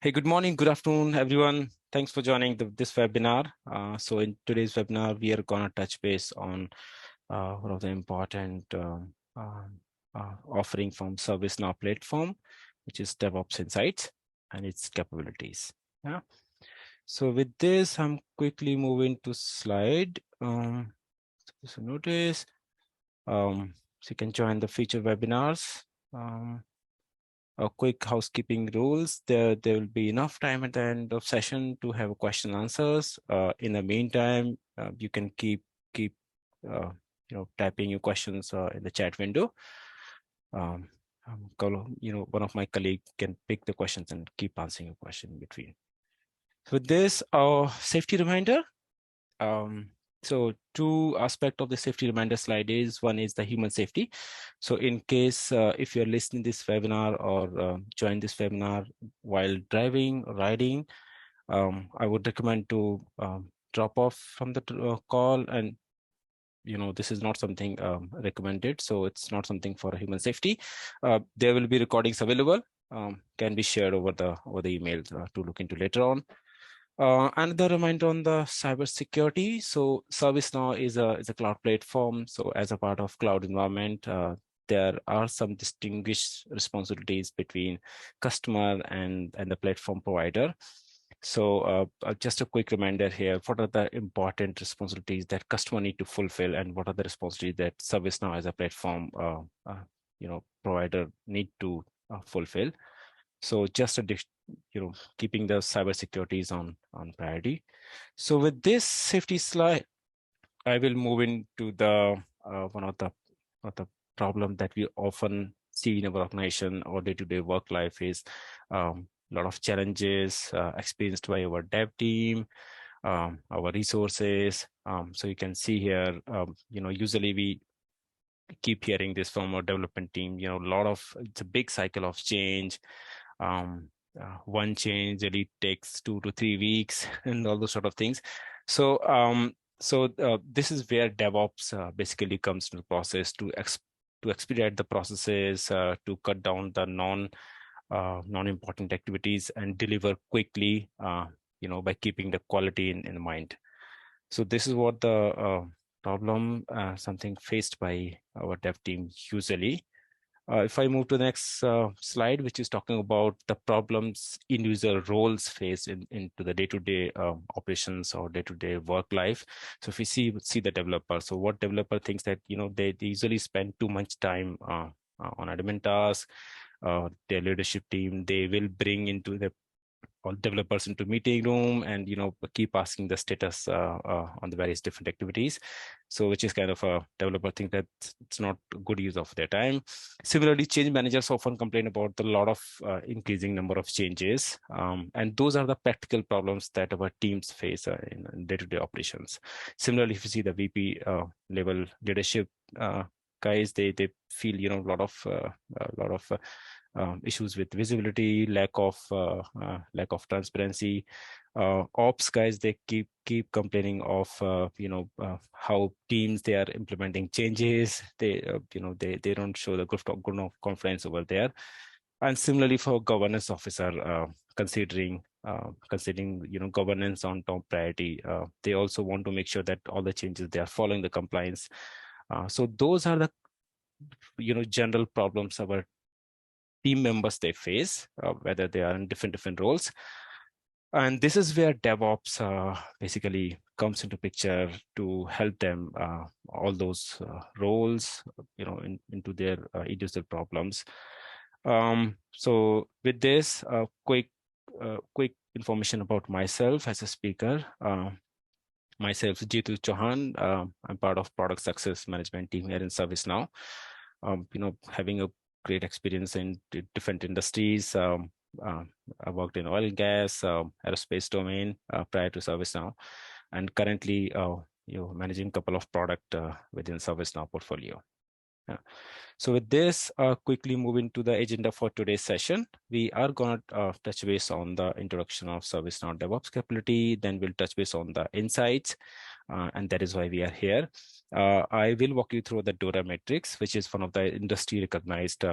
Hey, good morning, good afternoon, everyone. Thanks for joining this webinar. So in today's webinar, we are going to touch base on one of the important offering from ServiceNow platform, which is DevOps Insights and its capabilities. Yeah. So with this, I'm quickly moving to slide. So notice, so you can join the future webinars. A quick housekeeping rules. There will be enough time at the end of session to have question and answers. In the meantime, you can keep typing your questions in the chat window. One of my colleagues can pick the questions and keep answering your question in between. With this, safety reminder. So two aspects of the safety reminder slide is one is the human safety. So in case if you're listening this webinar or join this webinar while driving or riding, I would recommend to drop off from the call, and this is not something recommended, so it's not something for human safety. There will be recordings available, can be shared over the email to look into later on. Another reminder on the cybersecurity. So ServiceNow is a cloud platform. So as a part of cloud environment, there are some distinguished responsibilities between customer and the platform provider. So just a quick reminder here, what are the important responsibilities that customer need to fulfill, and what are the responsibilities that ServiceNow as a platform provider need to fulfill. So just keeping the cybersecurity is on priority. So with this safety slide, I will move into the one of the problem that we often see in our organization or day-to-day work life is a lot of challenges experienced by our dev team, our resources. So you can see here, usually we keep hearing this from our development team, it's a big cycle of change. One change really takes 2 to 3 weeks and all those sort of things. So this is where DevOps basically comes to the process to expedite the processes, to cut down the non-important activities and deliver quickly, by keeping the quality in mind. So this is what the problem, something faced by our dev team usually. If I move to the next slide, which is talking about the problems individual roles face into the day-to-day operations or day-to-day work life. So if we see the developer, so what developer thinks that they usually spend too much time on admin tasks. Their leadership team, they will bring into the all developers into meeting room and keep asking the status on the various different activities, so which is kind of a developer thing that it's not a good use of their time. Similarly, change managers often complain about the lot of increasing number of changes, and those are the practical problems that our teams face in day-to-day operations. Similarly, if you see the VP level leadership guys, they feel a lot of issues with visibility, lack of transparency. Ops guys, they keep complaining of how teams they are implementing changes. They they don't show the good enough confidence over there. And similarly for governance officer, considering governance on top priority, they also want to make sure that all the changes they are following the compliance. So those are the general problems our team members they face, whether they are in different roles. And this is where DevOps basically comes into picture to help them all those roles, into their individual problems. So with this, quick information about myself as a speaker. Myself, Jeetu Chauhan. I'm part of product success management team here in ServiceNow. Having a great experience in different industries. I worked in oil and gas, aerospace domain prior to ServiceNow, and currently managing a couple of product within ServiceNow portfolio. So with this, quickly move into the agenda for today's session. We are going to touch base on the introduction of ServiceNow DevOps capability. Then we'll touch base on the insights, and that is why we are here. I will walk you through the DORA Metrics, which is one of the industry recognized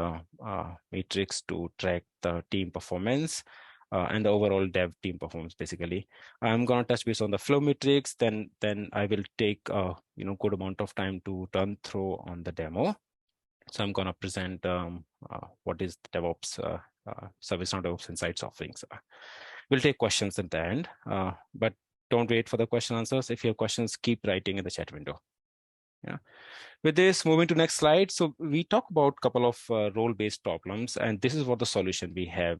metrics to track the team performance. and the overall dev team performance. Basically, I'm going to touch base on the flow metrics. Then I will take good amount of time to run through on the demo. So I'm going to present what is the DevOps ServiceNow DevOps Insights offerings. We'll take questions at the end, but don't wait for the question answers. If you have questions, keep writing in the chat window. Yeah. With this, moving to next slide. So we talk about a couple of role-based problems, and this is what the solution we have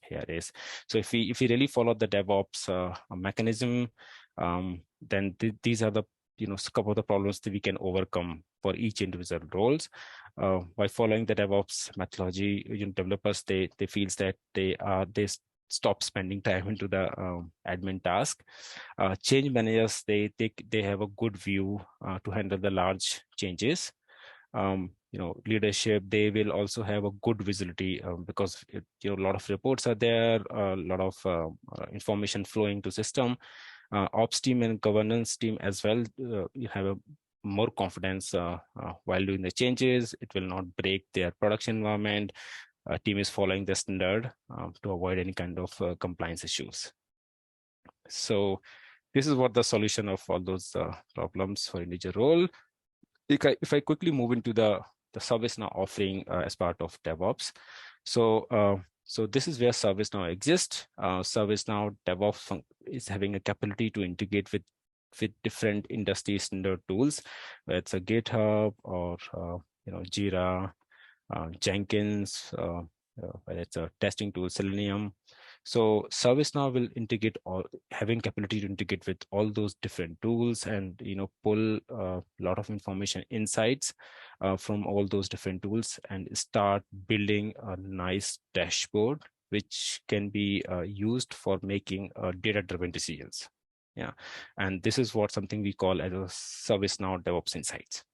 here is. So if we really follow the DevOps mechanism, then these are the a couple of the problems that we can overcome for each individual roles. By following the DevOps methodology, developers they feels that they stop spending time into the admin task. Change managers they have a good view to handle the large changes. Leadership they will also have a good visibility because a lot of reports are there, a lot of information flowing to system. Ops team and governance team as well, you have a more confidence while doing the changes. It will not break their production environment. Team is following the standard to avoid any kind of compliance issues. So this is what the solution of all those problems for individual role. If I quickly move into the ServiceNow offering as part of DevOps. So this is where ServiceNow exists. ServiceNow DevOps is having a capability to integrate with different industry standard tools, whether it's a GitHub or Jira, Jenkins, whether it's a testing tool, Selenium. So ServiceNow will integrate having capability to integrate with all those different tools and pull a lot of information insights from all those different tools and start building a nice dashboard which can be used for making data-driven decisions. Yeah, and this is something we call as a ServiceNow DevOps Insights.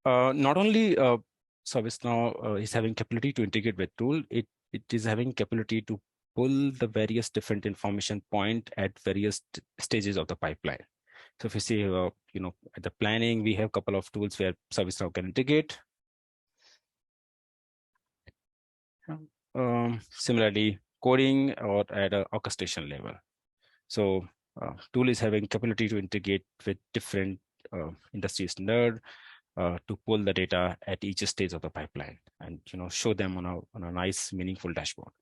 Not only ServiceNow is having capability to integrate with tool, it is having capability to pull the various different information point at various stages of the pipeline. So if you see, at the planning, we have a couple of tools where ServiceNow can integrate. Similarly, coding or at an orchestration level. So tool is having capability to integrate with different industry standard to pull the data at each stage of the pipeline and show them on a nice meaningful dashboard.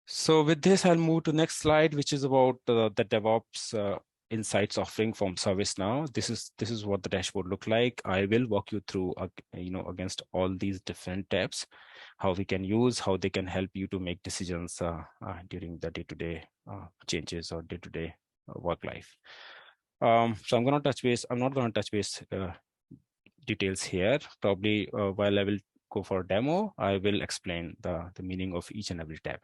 So with this, I'll move to next slide, which is about the DevOps Insights offering from ServiceNow. This is what the dashboard look like. I will walk you through against all these different tabs, how we can use, how they can help you to make decisions during the day-to-day changes or day-to-day work life. So I'm going to touch base. I'm not going to touch base details here. Probably while I will go for a demo, I will explain the meaning of each and every tab.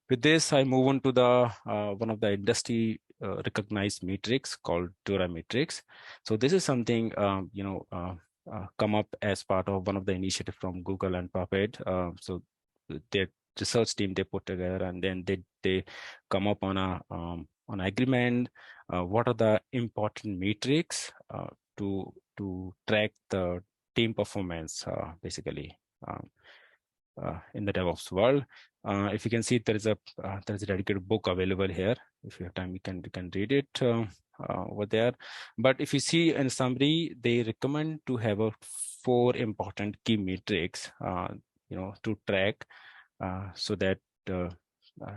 With this, I move on to the one of the industry recognized metrics called DORA Metrics. So this is something come up as part of one of the initiatives from Google and Puppet. So their research team they put together, and then they come up on an agreement. What are the important metrics to track the team performance, basically, in the DevOps world. If you can see, there is a dedicated book available here. If you have time, you can read it over there. But if you see in summary, they recommend to have 4 important key metrics, to track, so that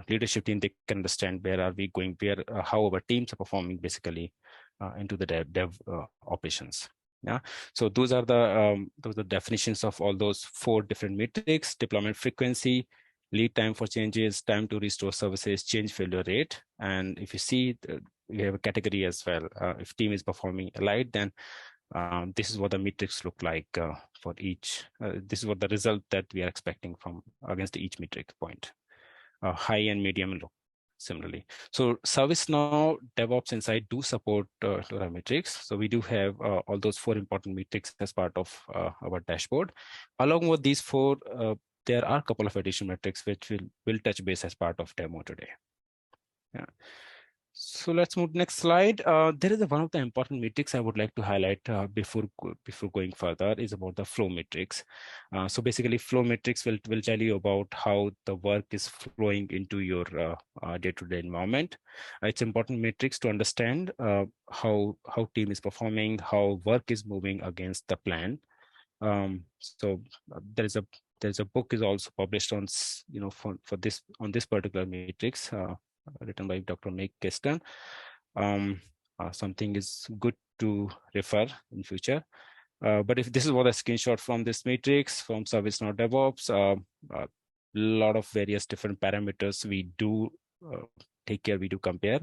leadership team they can understand where are we going, how our teams are performing, basically, into the dev operations. Yeah, so those are the definitions of all those 4 different metrics: deployment frequency, lead time for changes, time to restore services, change failure rate. And if you see, we have a category as well. If team is performing light, then this is what the metrics look like for each. This is what the result that we are expecting from against each metric point. High and medium and low. Similarly, so ServiceNow DevOps Insight do support DORA metrics. So we do have all those 4 important metrics as part of our dashboard. Along with these 4, there are a couple of additional metrics which will touch base as part of demo today. Yeah. So let's move to next slide. There is one of the important metrics I would like to highlight before going further is about the flow metrics. So basically, flow metrics will tell you about how the work is flowing into your day-to-day environment. It's important metrics to understand how team is performing, how work is moving against the plan. So there's a book is also published on for this on this particular matrix, written by Dr. Meg Keston. Something is good to refer in future. But if this is what a screenshot from this matrix from ServiceNow DevOps, a lot of various different parameters we do take care, we do compare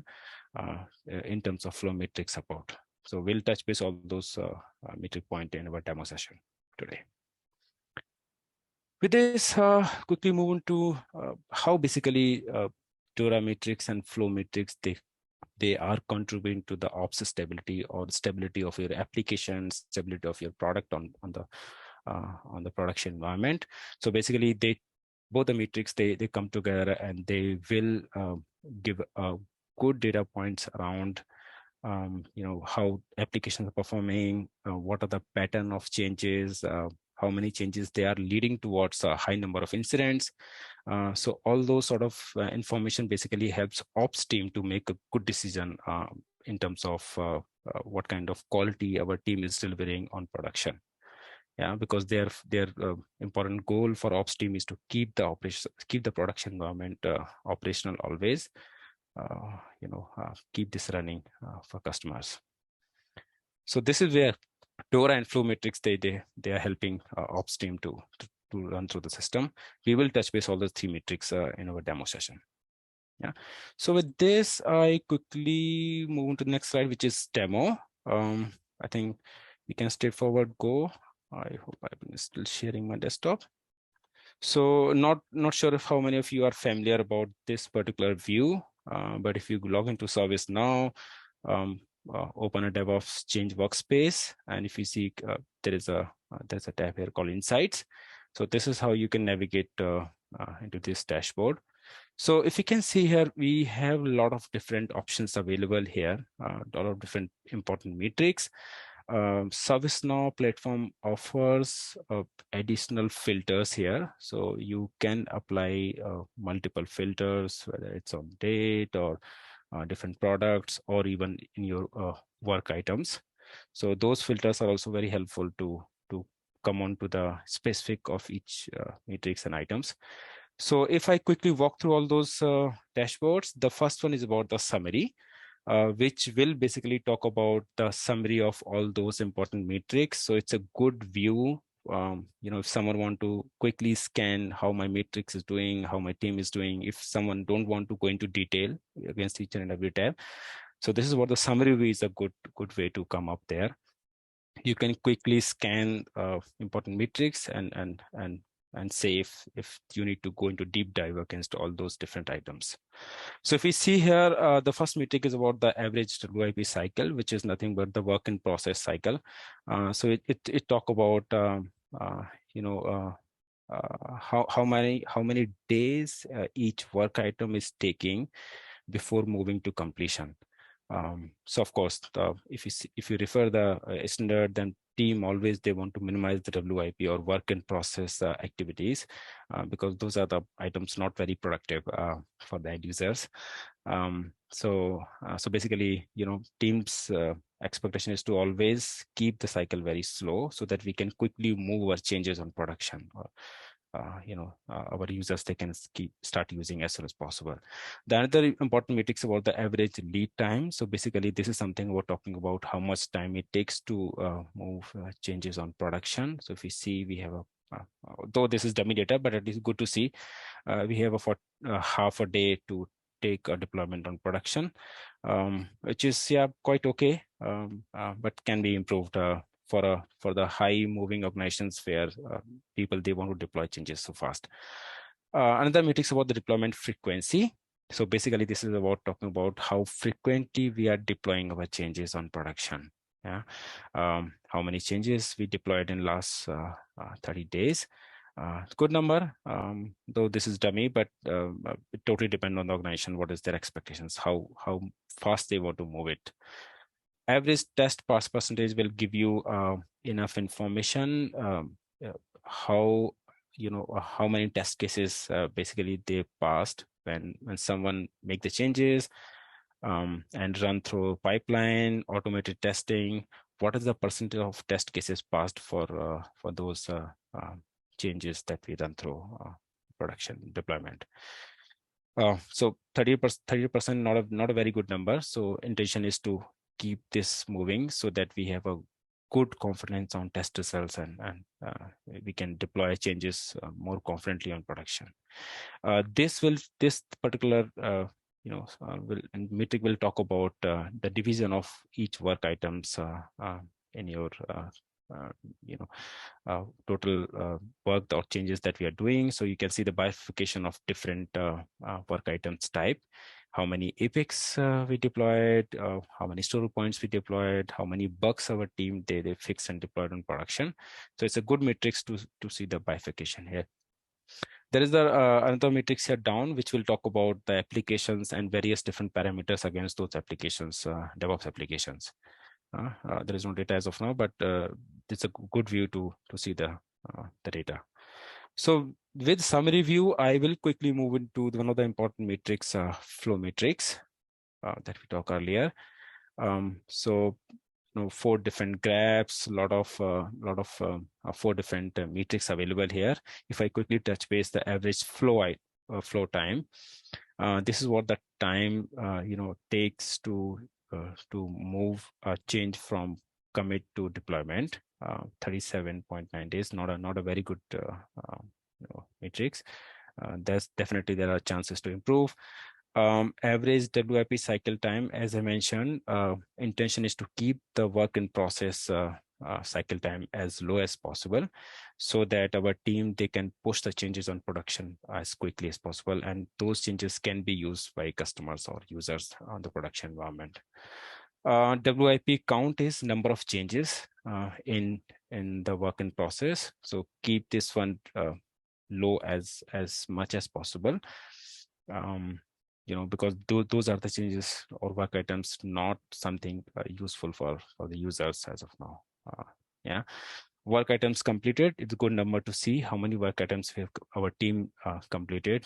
in terms of flow metrics support. So we'll touch base all those metric point in our demo session today. With this, quickly move on to how basically DORA metrics and flow metrics they are contributing to the ops stability or stability of your application, stability of your product on the production environment. So basically, both the metrics they come together and they will give good data points around how applications are performing, what are the pattern of changes, how many changes they are leading towards a high number of incidents. So all those sort of information basically helps ops team to make a good decision in terms of what kind of quality our team is delivering on production. Yeah, because their important goal for ops team is to keep the production environment operational always. Keep this running for customers. So this is where DORA and flow metrics they are helping ops team to run through the system. We will touch base all the three metrics in our demo session. Yeah. So with this, I quickly move on to the next slide, which is demo. I think we can straightforward go. I hope I'm still sharing my desktop. So not sure if how many of you are familiar about this particular view, but if you log into ServiceNow, open a DevOps change workspace, and if you see there's a tab here called Insights. So this is how you can navigate into this dashboard. So if you can see here, we have a lot of different options available here, a lot of different important metrics. ServiceNow platform offers additional filters here, so you can apply multiple filters, whether it's on date or different products or even in your work items. So those filters are also very helpful to come on to the specific of each matrix and items. So if I quickly walk through all those dashboards, the first one is about the summary, which will basically talk about the summary of all those important metrics. So it's a good view. If someone want to quickly scan how my matrix is doing, how my team is doing, if someone don't want to go into detail against each and every tab. So this is what the summary view is a good way to come up there. You can quickly scan important metrics and say if you need to go into deep dive against all those different items. So if we see here, the first metric is about the average WIP cycle, which is nothing but the work in process cycle. So it talk about how many days each work item is taking before moving to completion. So of course, if you refer the standard, then team always they want to minimize the WIP or work in process activities because those are the items not very productive for the end users. So basically, teams expectation is to always keep the cycle very slow so that we can quickly move our changes on production. Or, our users they can start using as soon as possible. The other important metrics about the average lead time. So basically, this is something we're talking about how much time it takes to move changes on production. So if we see, we have though this is dummy data, but it is good to see. We have half a day to take a deployment on production, which is quite okay, but can be improved for the high moving organizations where people they want to deploy changes so fast. Another metric is about the deployment frequency. So basically, this is about talking about how frequently we are deploying our changes on production. Yeah, how many changes we deployed in last 30 days. Good number, though this is dummy, but it totally depends on the organization. What is their expectations? How fast they want to move it. Average test pass percentage will give you enough information. How how many test cases basically they passed when someone make the changes and run through pipeline, automated testing. What is the percentage of test cases passed for those changes that we run through production deployment? So 30%, not a very good number. So intention is to keep this moving so that we have a good confidence on test results and we can deploy changes more confidently on production. This particular metric will talk about the division of each work items in your total work or changes that we are doing. So you can see the bifurcation of different work items type, how many epics we deployed, how many story points we deployed, how many bugs our team they fixed and deployed in production. So it's a good matrix to see the bifurcation here. There is another matrix here down, which will talk about the applications and various different parameters against those applications, DevOps applications. There is no data as of now, but it's a good view to see the data. So with summary view, I will quickly move into one of the important metrics, flow matrix that we talked earlier. So 4 different graphs, lot of 4 different metrics available here. If I quickly touch base the average flow time, this is what the time takes to move a change from commit to deployment. 37.9 days, not a very good matrix. There are chances to improve. Average WIP cycle time, as I mentioned, intention is to keep the work in process cycle time as low as possible, so that our team, they can push the changes on production as quickly as possible, and those changes can be used by customers or users on the production environment. WIP count is number of changes in the work in process, so keep this one low as much as possible. Because those are the changes or work items, not something useful for the users as of now. Work items completed, it's a good number to see how many work items we have, our team completed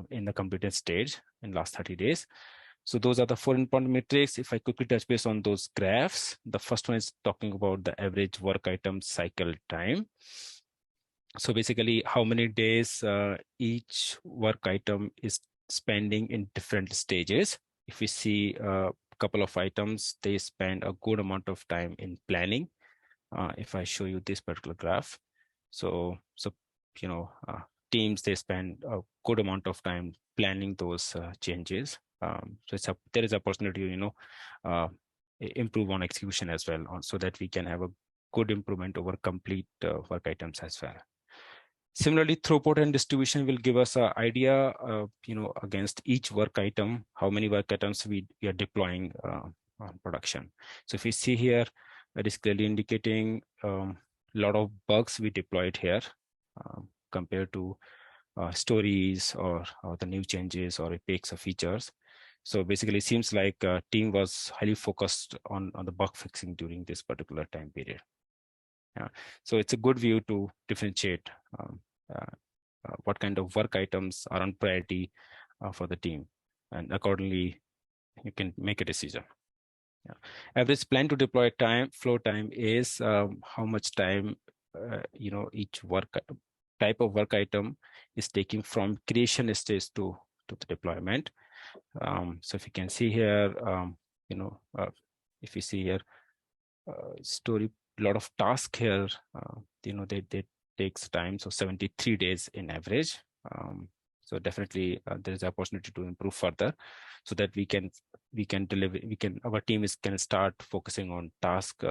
in the completed stage in last 30 days. So those are the 4 important metrics. If I quickly touch base on those graphs, the first one is talking about the average work item cycle time. So basically, how many days each work item is spending in different stages. If we see a couple of items, they spend a good amount of time in planning. If I show you this particular graph, so teams, they spend a good amount of time planning those changes. So there is a opportunity to improve on execution as well, so that we can have a good improvement over complete work items as well. Similarly, throughput and distribution will give us an idea, against each work item, how many work items we are deploying on production. So if we see here, it is clearly indicating a lot of bugs we deployed here compared to stories or the new changes or epics or features. So basically, it seems like team was highly focused on the bug fixing during this particular time period. So it's a good view to differentiate what kind of work items are on priority for the team, and accordingly you can make a decision. Average plan to deploy time, flow time, is how much time each type of work item is taking from creation stage to the deployment. So if you can see here, if you see here, story, a lot of tasks here, they takes time, so 73 days in average. So definitely there is an opportunity to improve further, so that we can deliver, our team can start focusing on task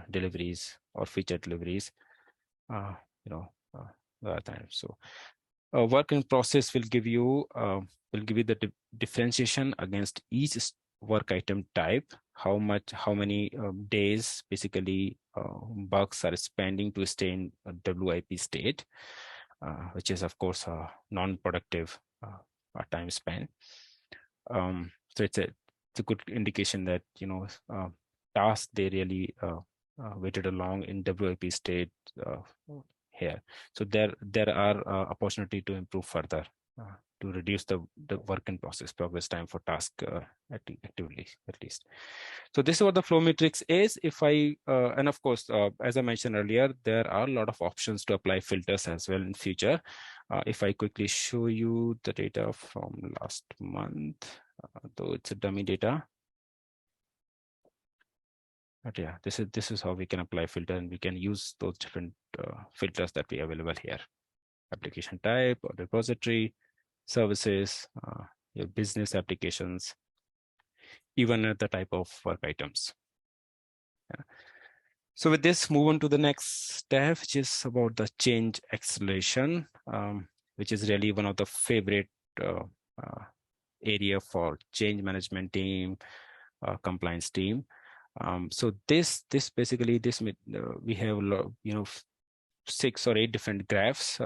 deliveries or feature deliveries time. So work in process will give you the differentiation against each work item type, how many days basically bugs are spending to stay in a WIP state. which is of course a non-productive time span. So it's a good indication that tasks they really waited along in WIP state here. So there are opportunity to improve further to reduce the work in process progress time for task actively at least. So this is what the flow matrix is. If I and of course as I mentioned earlier, there are a lot of options to apply filters as well in future. If I quickly show you the data from last month, though it's a dummy data. But yeah, this is how we can apply filter, and we can use those different filters that we available here: application type or repository, services, your business applications, even the type of work items. Yeah. So with this, move on to the next step, which is about the change acceleration, which is really one of the favorite area for change management team, compliance team. So this basically we have 6 or 8 different graphs,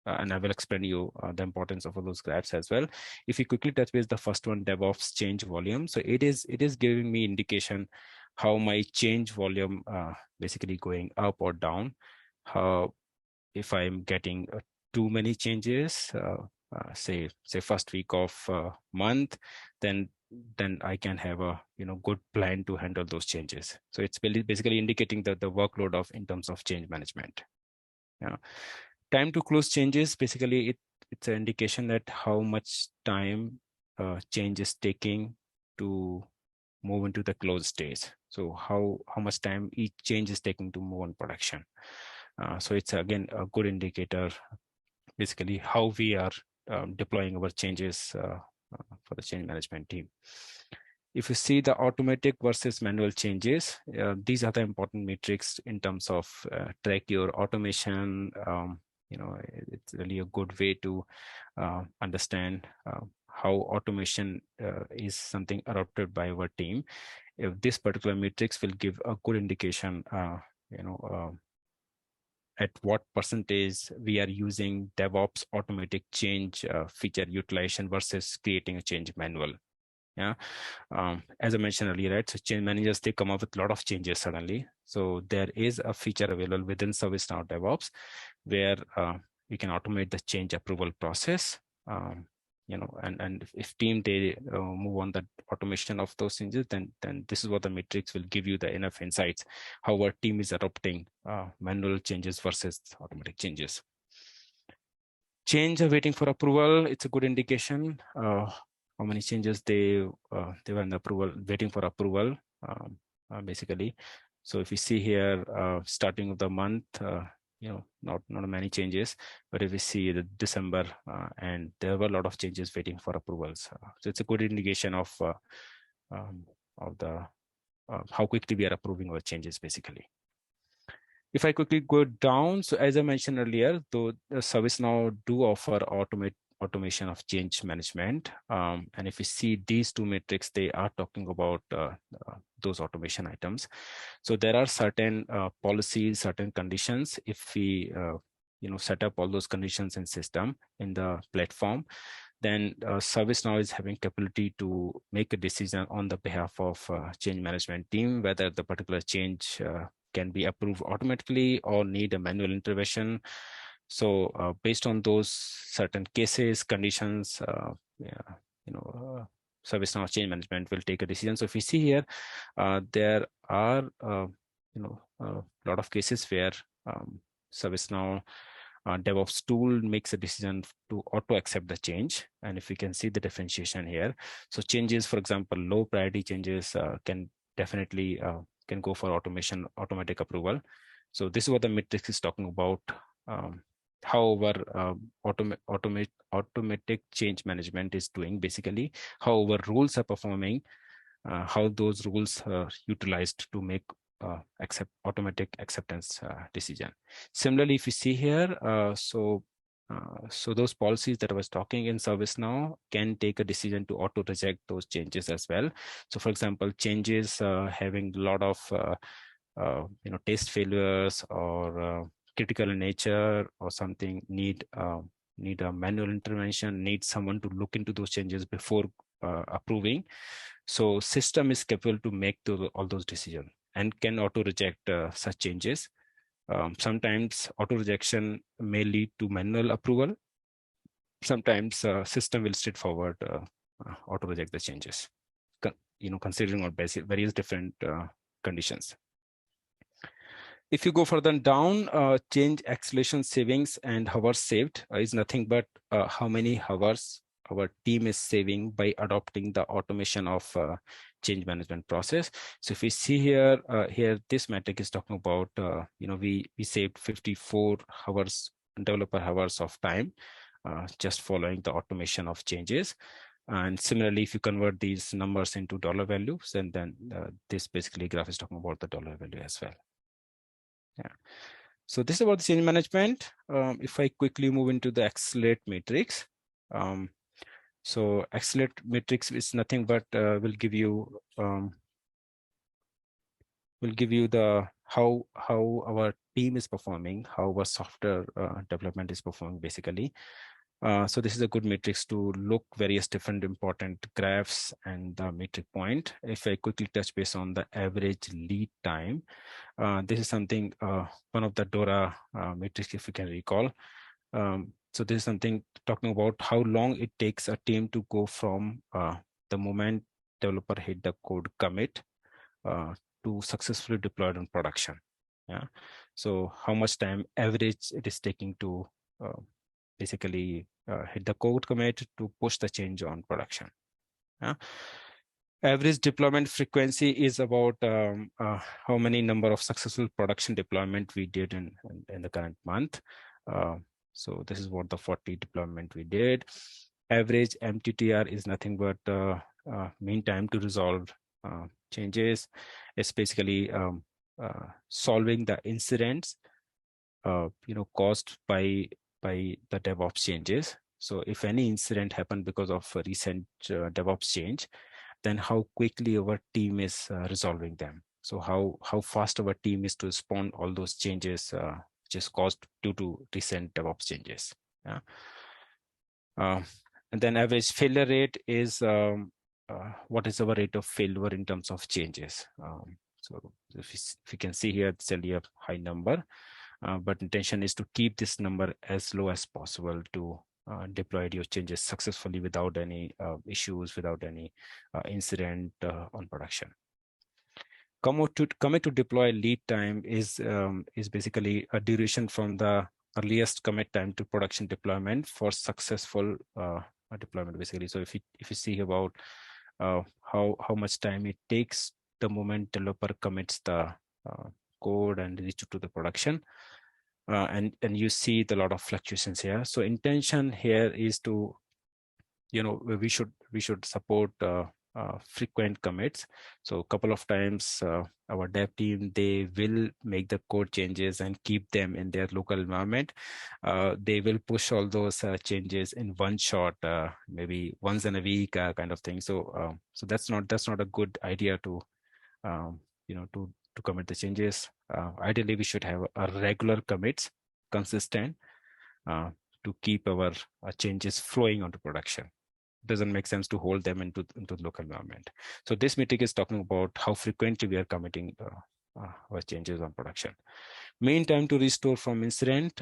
and I will explain you the importance of all those graphs as well. If you quickly touch base the first one, DevOps change volume. So it is giving me indication how my change volume basically going up or down. How if I'm getting too many changes, say first week of month, then I can have a good plan to handle those changes. So it's basically indicating the workload of in terms of change management. Yeah. Time to close changes, basically it's an indication that how much time change is taking to move into the close stage. So how much time each change is taking to move on production. So it's again a good indicator, basically how we are deploying our changes for the change management team. If you see the automatic versus manual changes, these are the important metrics in terms of track your automation. It's really a good way to understand how automation is something adopted by our team. If this particular metrics will give a good indication, at what percentage we are using DevOps automatic change feature utilization versus creating a change manual. Yeah, as I mentioned earlier, right? So change managers, they come up with a lot of changes suddenly. So there is a feature available within ServiceNow DevOps where we can automate the change approval process. And if team they move on the automation of those changes, then this is what the metrics will give you the enough insights how our team is adopting manual changes versus automatic changes. Change waiting for approval, it's a good indication how many changes they were in the approval, waiting for approval, basically. So if you see here, starting of the month, not many changes, but if we see the December, and there were a lot of changes waiting for approvals. So it's a good indication of the how quickly we are approving our changes, basically. If I quickly go down, so as I mentioned earlier, though ServiceNow do offer automation of change management, and if you see these two metrics, they are talking about those automation items. So there are certain policies, certain conditions. If we set up all those conditions in system in the platform, then ServiceNow is having capability to make a decision on the behalf of change management team whether the particular change can be approved automatically or need a manual intervention. So based on those certain cases, conditions, ServiceNow change management will take a decision. So if you see here, there are a lot of cases where ServiceNow DevOps tool makes a decision to auto accept the change. And if we can see the differentiation here, so changes, for example, low priority changes can definitely can go for automatic approval. So this is what the metrics is talking about. However, automatic change management is doing, basically how our rules are performing, how those rules are utilized to make automatic acceptance decision. Similarly, if you see here, so those policies that I was talking in ServiceNow can take a decision to auto reject those changes as well. So for example, changes having a lot of test failures or critical in nature or something need a manual intervention, need someone to look into those changes before approving. So system is capable to make all those decisions and can auto reject such changes. Sometimes auto rejection may lead to manual approval. Sometimes system will straightforward auto reject the changes, considering or various different conditions. If you go further down, change acceleration savings and hours saved is nothing but how many hours our team is saving by adopting the automation of change management process. So if we see here, this metric is talking about, we saved 54 hours, developer hours of time, just following the automation of changes. And similarly, if you convert these numbers into dollar values, and then this basically graph is talking about the dollar value as well. Yeah. So this is about the change management. If I quickly move into the accelerate matrix. So accelerate matrix is nothing but will give you the how our team is performing, how our software development is performing basically. So this is a good matrix to look various different important graphs and the metric point. If I quickly touch base on the average lead time, this is something, one of the DORA metrics, if you can recall. So this is something talking about how long it takes a team to go from the moment developer hit the code commit to successfully deployed on production. Yeah. So how much time average it is taking to basically hit the code commit to push the change on production. Yeah. Average deployment frequency is about how many number of successful production deployment we did in the current month. So this is what the 40 deployment we did. Average MTTR is nothing but mean time to resolve changes. It's basically solving the incidents caused by the DevOps changes. So if any incident happened because of a recent DevOps change, then how quickly our team is resolving them. So how fast our team is to respond all those changes which is caused due to recent DevOps changes. Yeah. And then average failure rate is what is our rate of failure in terms of changes. So if you can see here, it's only a high number, but intention is to keep this number as low as possible to deploy your changes successfully without any issues, without any incident on production. Commit to deploy lead time is basically a duration from the earliest commit time to production deployment for successful deployment, basically. So if you see about how much time it takes the moment developer commits the code and reach it to the production, and you see the lot of fluctuations here. So intention here is to, we should support frequent commits. So a couple of times our dev team, they will make the code changes and keep them in their local environment. They will push all those changes in one shot, maybe once in a week kind of thing. So so that's not a good idea to to commit the changes. Ideally, we should have a regular commits, consistent, to keep our changes flowing onto production. Doesn't make sense to hold them into the local environment. So this metric is talking about how frequently we are committing our changes on production. Mean time to restore from incident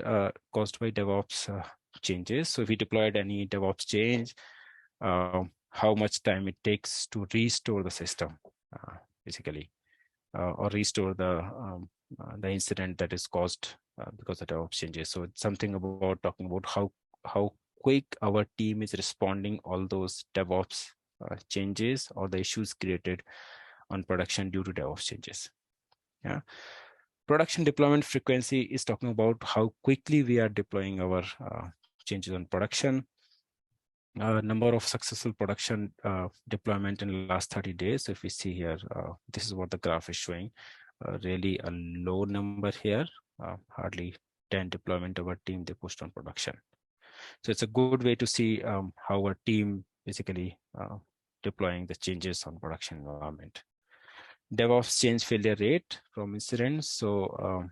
caused by DevOps changes. So if we deployed any DevOps change, how much time it takes to restore the system, basically, or restore the incident that is caused because of DevOps changes. So it's something about talking about how quick our team is responding all those DevOps changes or the issues created on production due to DevOps changes. Yeah. Production deployment frequency is talking about how quickly we are deploying our changes on production. Number of successful production deployment in the last 30 days. So if we see here, this is what the graph is showing. Really a low number here, hardly 10 deployment of our team they pushed on production. So it's a good way to see how our team basically deploying the changes on production environment. DevOps change failure rate from incidents. So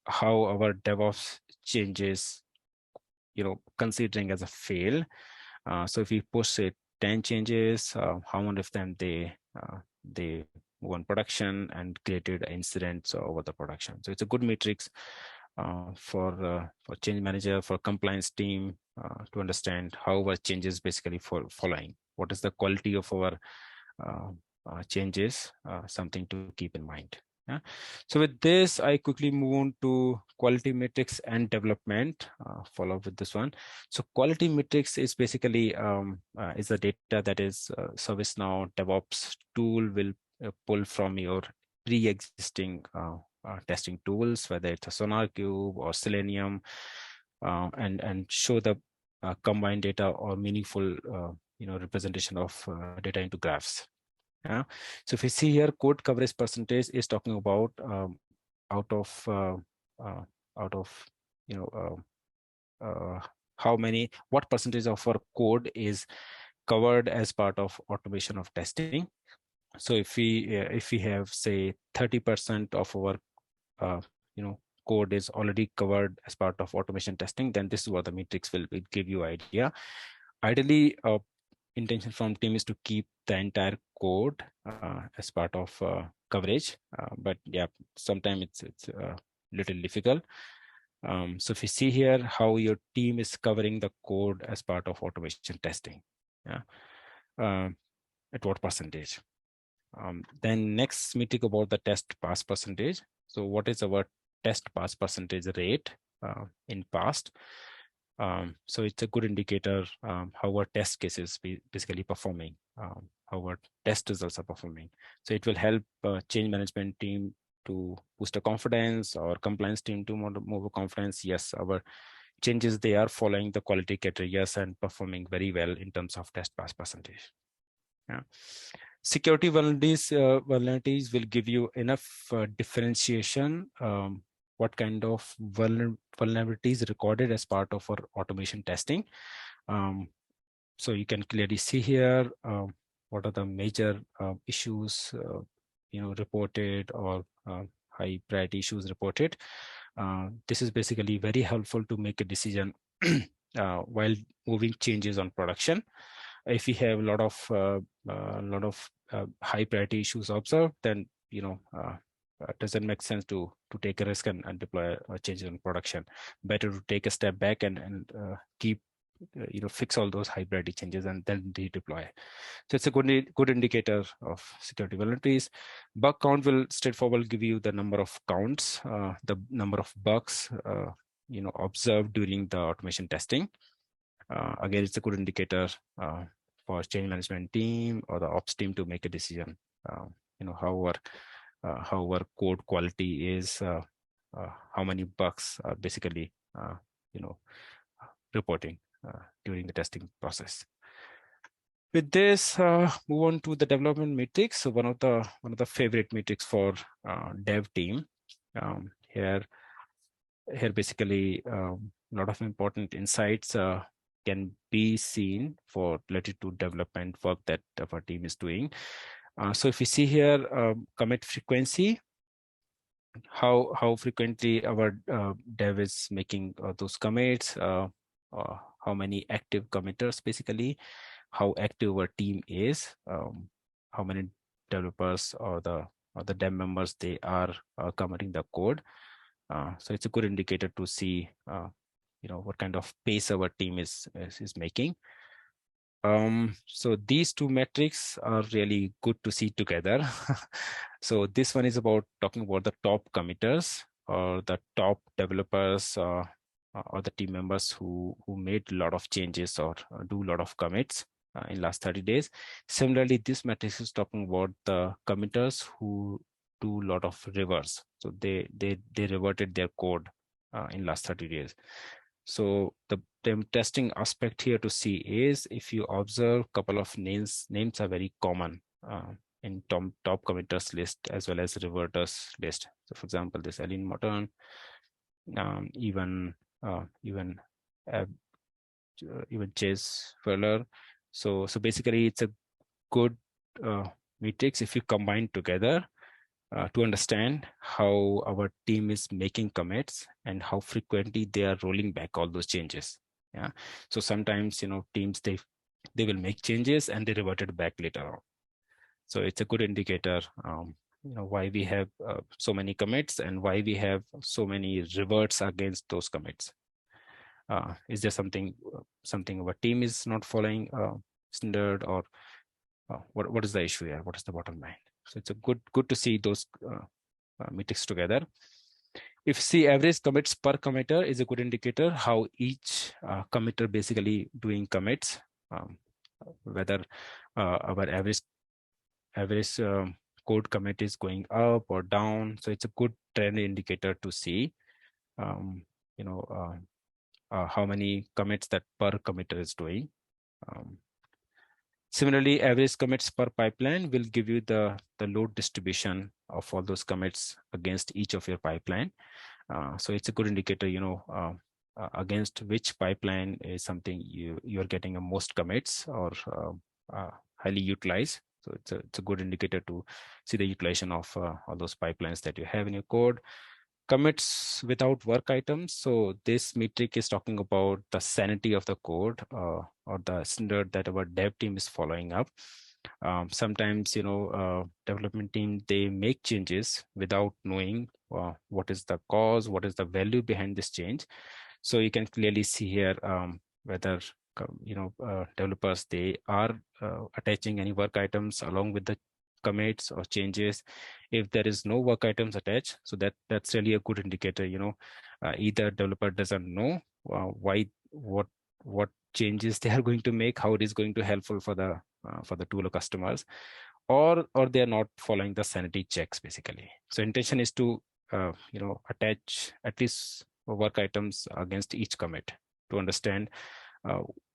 how our DevOps changes, considering as a fail. So if we push say 10 changes, how many of them they move on production and created incidents over the production. So it's a good matrix for change manager, for compliance team to understand how our changes basically following. What is the quality of our changes? Something to keep in mind. Yeah. So with this, I quickly move on to quality metrics and development. Follow up with this one. So quality metrics is basically is the data that is ServiceNow DevOps tool will pull from your pre-existing testing tools, whether it's a SonarQube or Selenium, and show the combined data or meaningful representation of data into graphs. Yeah. So if you see here, code coverage percentage is talking about out of what percentage of our code is covered as part of automation of testing. So if we have say 30% of our code is already covered as part of automation testing, then this is what the metrics will give you idea. Ideally, intention from team is to keep the entire code as part of coverage, but yeah, sometimes it's little difficult. So if you see here how your team is covering the code as part of automation testing, yeah, at what percentage? Then next metric about the test pass percentage. So what is our test pass percentage rate in past? So it's a good indicator how our test cases basically performing, how our test results are performing. So it will help change management team to boost the confidence, or compliance team to more confidence. Yes, our changes, they are following the quality criteria and performing very well in terms of test pass percentage. Yeah. Security vulnerabilities will give you enough differentiation. What kind of vulnerabilities recorded as part of our automation testing. So you can clearly see here what are the major issues reported, or high priority issues reported. This is basically very helpful to make a decision while moving changes on production. If we have a lot of high priority issues observed, then it doesn't make sense to take a risk and deploy a change in production. Better to take a step back and keep fix all those high priority changes and then redeploy. So it's a good indicator of security vulnerabilities. Bug count will straightforward give you the number of counts, the number of bugs observed during the automation testing. Again, it's a good indicator for change management team or the ops team to make a decision. How our code quality is, how many bugs are basically reporting during the testing process. With this, move on to the development metrics. So one of the favorite metrics for dev team. Here basically a lot of important insights can be seen for related to development work that our team is doing. So if you see here, commit frequency, how frequently our dev is making those commits, how many active committers, basically how active our team is, how many developers or the dev members they are committing the code. So it's a good indicator to see what kind of pace our team is making. So these two metrics are really good to see together. So this one is talking about the top committers, or the top developers, or the team members who made a lot of changes or do a lot of commits in last 30 days. Similarly, this metric is talking about the committers who do a lot of reverse. So they reverted their code in last 30 days. So the testing aspect here to see is, if you observe a couple of names are very common in top committers list as well as reverters list. So for example, this Aline Morton, even Chase Fuller. So basically it's a good matrix if you combine together. to understand how our team is making commits and how frequently they are rolling back all those changes. Yeah. So sometimes, teams, they will make changes and they revert it back later on. So it's a good indicator, why we have so many commits and why we have so many reverts against those commits. Is there something our team is not following standard, or what is the issue here? What is the bottom line? So it's a good to see those metrics together. If see average commits per committer is a good indicator how each committer basically doing commits, whether our average code commit is going up or down. So it's a good trend indicator to see, how many commits that per committer is doing. Similarly, average commits per pipeline will give you the load distribution of all those commits against each of your pipeline. So it's a good indicator, against which pipeline is something you're getting the most commits or highly utilized. So it's a good indicator to see the utilization of all those pipelines that you have in your code. Commits without work items. So this metric is talking about the sanity of the code or the standard that our dev team is following up. Sometimes, development team, they make changes without knowing what is the cause, what is the value behind this change. So you can clearly see here whether developers, they are attaching any work items along with the commits or changes. If there is no work items attached, so that's really a good indicator. Either developer doesn't know what changes they are going to make, how it is going to helpful for the tool or customers, or they are not following the sanity checks basically. So intention is to attach at least work items against each commit to understand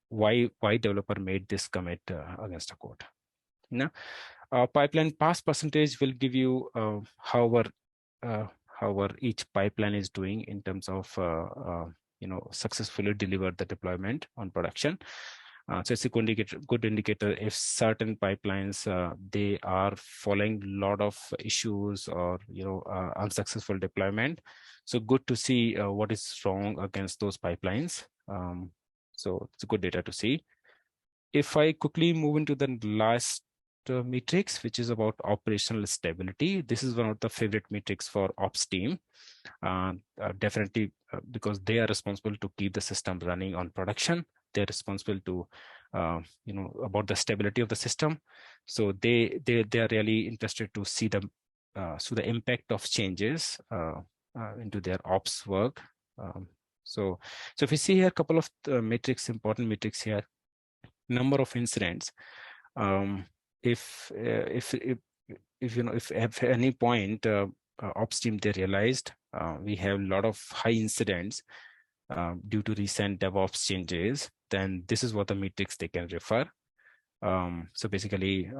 why developer made this commit against a code. Now, pipeline pass percentage will give you how our each pipeline is doing in terms of successfully delivered the deployment on production. So it's a good indicator if certain pipelines they are following a lot of issues or unsuccessful deployment. So good to see what is wrong against those pipelines. So it's a good data to see. If I quickly move into the last metrics, which is about operational stability, this is one of the favorite metrics for ops team. Definitely because they are responsible to keep the system running on production. They're responsible to about the stability of the system. So they are really interested to see the impact of changes into their ops work. So if you see here a couple of metrics, important metrics here. Number of incidents. If at any point ops team they realized we have a lot of high incidents due to recent DevOps changes, then this is what the metrics they can refer. So basically,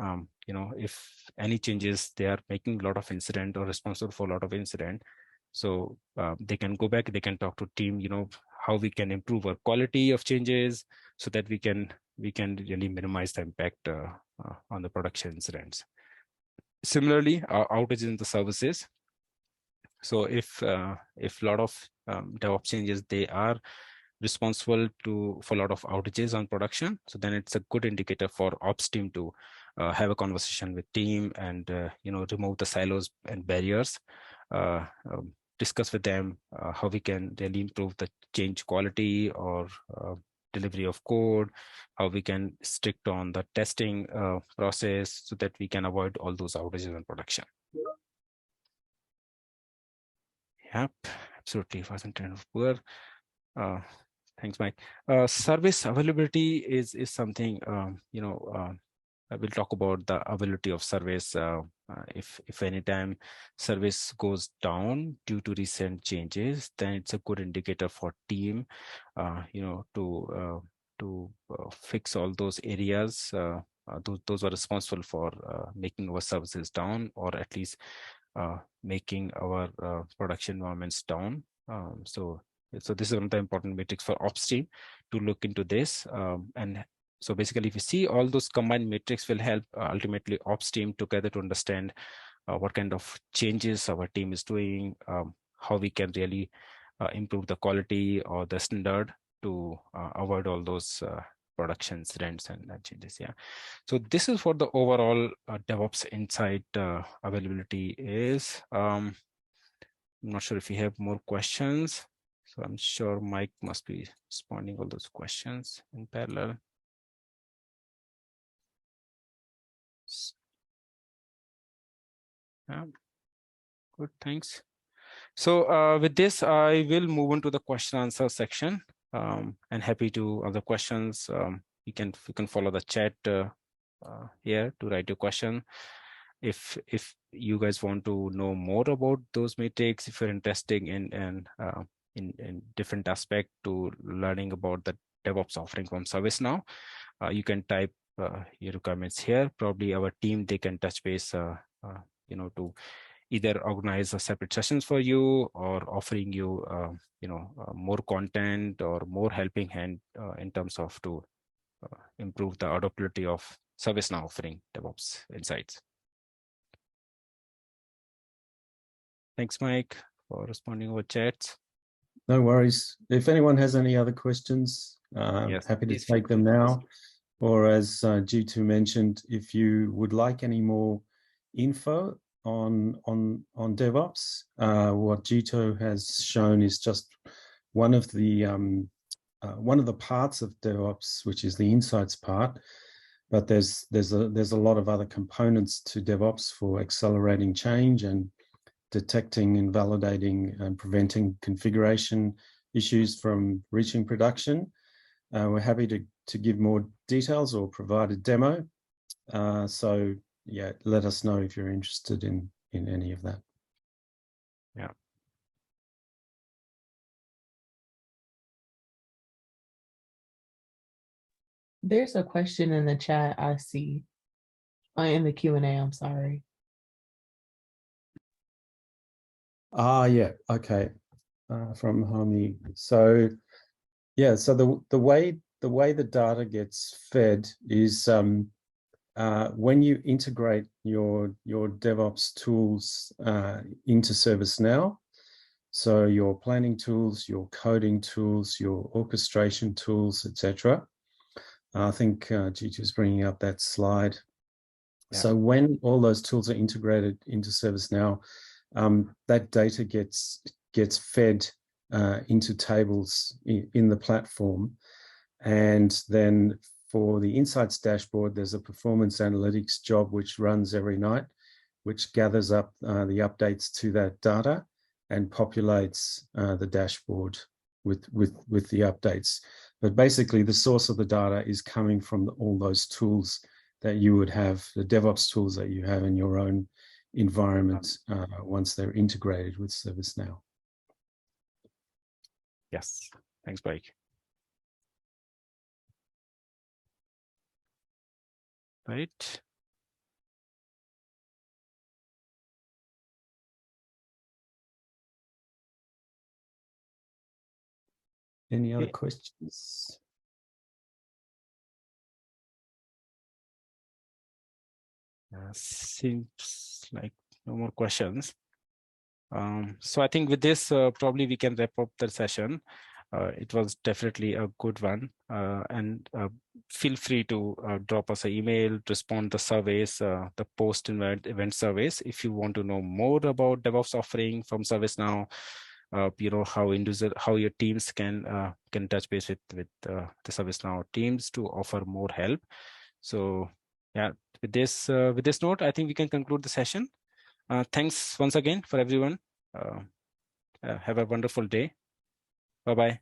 if any changes they are making a lot of incident or responsible for a lot of incident, so they can go back, they can talk to team, how we can improve our quality of changes so that we can really minimize the impact on the production incidents. Similarly, outages in the services. So if a lot of DevOps changes, they are responsible for a lot of outages on production, so then it's a good indicator for ops team to have a conversation with team and remove the silos and barriers, discuss with them how we can really improve the change quality or delivery of code, how we can strict on the testing process so that we can avoid all those outages in production. Yep, absolutely. Wasn't kind of poor. Thanks, Mike. Service availability is something I will talk about the availability of service. If anytime service goes down due to recent changes, then it's a good indicator for team, to fix all those areas. Those are responsible for making our services down, or at least making our production environments down. So this is one of the important metrics for ops team to look into this. And so basically, if you see all those combined metrics will help ultimately ops team together to understand what kind of changes our team is doing, how we can really improve the quality or the standard to avoid all those production incidents and changes. Yeah. So this is what the overall DevOps Insight availability is. I'm not sure if you have more questions. So I'm sure Mike must be responding all those questions in parallel. Yeah. Good, thanks. So with this, I will move on to the question answer section, and happy to answer questions. You can follow the chat here to write your question. If you guys want to know more about those metrics, if you're interested in different aspect to learning about the DevOps offering from ServiceNow, you can type your requirements here. Probably our team, they can touch base, to either organize a separate sessions for you or offering you, more content or more helping hand in terms of to improve the adaptability of ServiceNow offering DevOps Insights. Thanks, Mike, for responding over chats. No worries. If anyone has any other questions, Yes, happy to take them now. Or as G2 mentioned, if you would like any more info on DevOps, what G2 has shown is just one of the parts of DevOps, which is the insights part. But there's a lot of other components to DevOps for accelerating change and detecting and validating and preventing configuration issues from reaching production. We're happy to give more details or provide a demo. So yeah, let us know if you're interested in any of that. Yeah. There's a question in the chat I see, in the Q&A, I'm sorry. Yeah, okay. From Hami. So yeah, so the way the data gets fed is when you integrate your DevOps tools into ServiceNow, so your planning tools, your coding tools, your orchestration tools, etc. I think G2 is bringing up that slide. Yeah. So when all those tools are integrated into ServiceNow, that data gets fed into tables in the platform. And then for the Insights dashboard, there's a performance analytics job which runs every night, which gathers up the updates to that data and populates the dashboard with the updates. But basically, the source of the data is coming from all those tools that you would have, the DevOps tools that you have in your own environment once they're integrated with ServiceNow. Yes, thanks, Mike. Right. Any other questions? Seems like no more questions. So I think with this, probably we can wrap up the session. It was definitely a good one, and feel free to drop us an email, respond the surveys, the post-event surveys. If you want to know more about DevOps offering from ServiceNow, how your teams can touch base with the ServiceNow teams to offer more help. So yeah, with this note, I think we can conclude the session. Thanks once again for everyone. Have a wonderful day. Bye-bye.